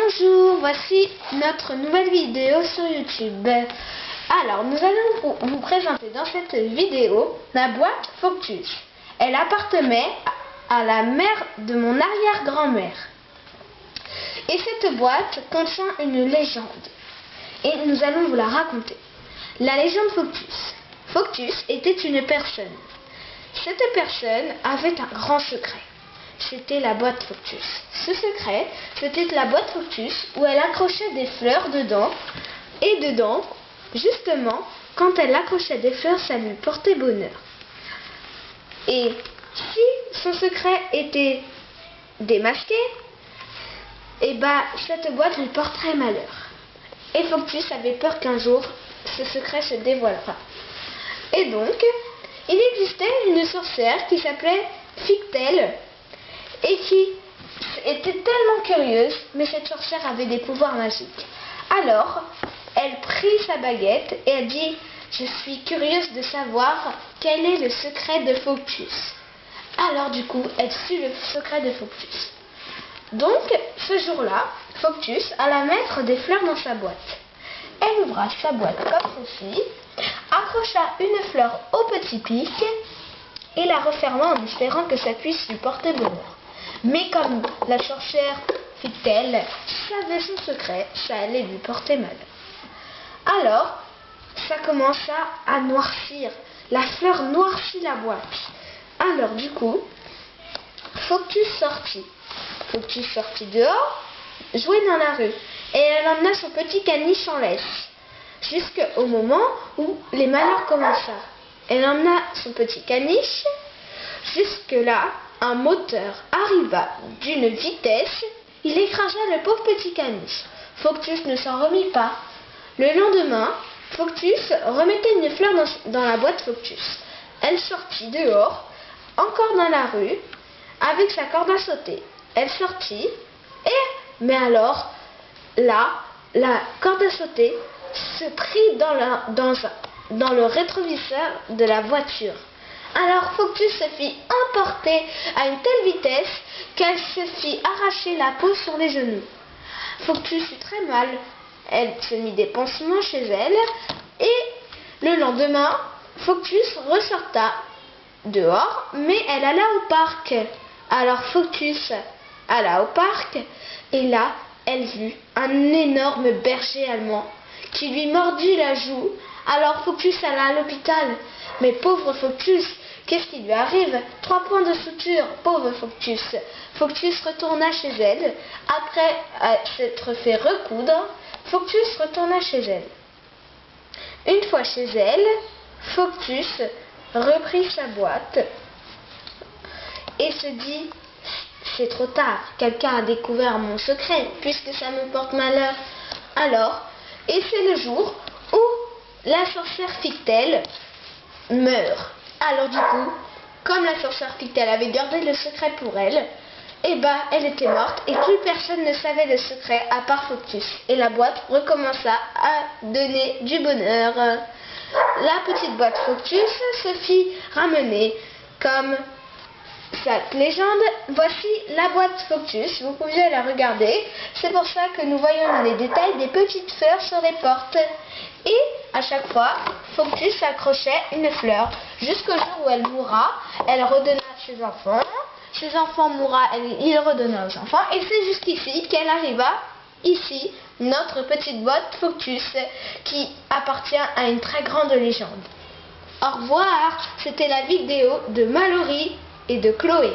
Bonjour, voici notre nouvelle vidéo sur YouTube. Alors, nous allons vous présenter dans cette vidéo la boîte Foctus. Elle appartenait à la mère de mon arrière-grand-mère. Et cette boîte contient une légende. Et nous allons vous la raconter. La légende Foctus. Foctus était une personne. Cette personne avait un grand secret. C'était la boîte Foctus. Ce secret, c'était la boîte Foctus où elle accrochait des fleurs dedans. Et dedans, justement, quand elle accrochait des fleurs, ça lui portait bonheur. Et si son secret était démasqué, et cette boîte lui porterait malheur. Et Foctus avait peur qu'un jour, ce secret se dévoilera. Et donc, il existait une sorcière qui s'appelait Fictel, et qui était tellement curieuse, mais cette sorcière avait des pouvoirs magiques. Alors, elle prit sa baguette et elle dit: je suis curieuse de savoir quel est le secret de Foctus. Alors du coup, elle sut le secret de Foctus. Donc, ce jour-là, Foctus alla mettre des fleurs dans sa boîte. Elle ouvra sa boîte comme ceci, accrocha une fleur au petit pic et la referma en espérant que ça puisse lui porter bonheur. Mais comme la sorcière Fictel savait son secret, ça allait lui porter mal. Alors, ça commença à noircir. La fleur noircit la boîte. Alors du coup, Foctus sortit. Foctus sortit dehors, jouer dans la rue. Et elle emmena son petit caniche en laisse. Jusqu'au moment où les malheurs commencèrent. Elle emmena son petit caniche. Jusque-là, un moteur arriva d'une vitesse. Il écrasa le pauvre petit caniche. Foctus ne s'en remit pas. Le lendemain, Foctus remettait une fleur dans la boîte Foctus. Elle sortit dehors, encore dans la rue, avec sa corde à sauter. Elle sortit, mais alors, là, la corde à sauter se prit dans le rétroviseur de la voiture. Alors Foctus se fit emporter à une telle vitesse qu'elle se fit arracher la peau sur les genoux. Foctus eut très mal. Elle se mit des pansements chez elle et le lendemain, Foctus ressorta dehors, mais elle alla au parc. Alors Foctus alla au parc et là, elle vit un énorme berger allemand qui lui mordit la joue. Alors Foctus alla à l'hôpital. Mais pauvre Foctus, qu'est-ce qui lui arrive? 3 points de suture, pauvre Foctus. Foctus retourna chez elle. Après s'être fait recoudre, Foctus retourna chez elle. Une fois chez elle, Foctus reprit sa boîte et se dit: c'est trop tard, quelqu'un a découvert mon secret, puisque ça me porte malheur. Alors, et c'est le jour où la sorcière Fictel meurt. Alors du coup, comme la sorcière Fictel avait gardé le secret pour elle, elle était morte et plus personne ne savait le secret à part Foctus. Et la boîte recommença à donner du bonheur. La petite boîte Foctus se fit ramener comme cette légende. Voici la boîte Foctus, vous pouvez la regarder. C'est pour ça que nous voyons les détails des petites fleurs sur les portes. Et à chaque fois, Foctus accrochait une fleur jusqu'au jour où elle mourra. Elle redonna à ses enfants. Ses enfants mourra, il redonna aux enfants. Et c'est jusqu'ici qu'elle arriva, ici, notre petite boîte Foctus, qui appartient à une très grande légende. Au revoir, c'était la vidéo de Mallory et de Chloé.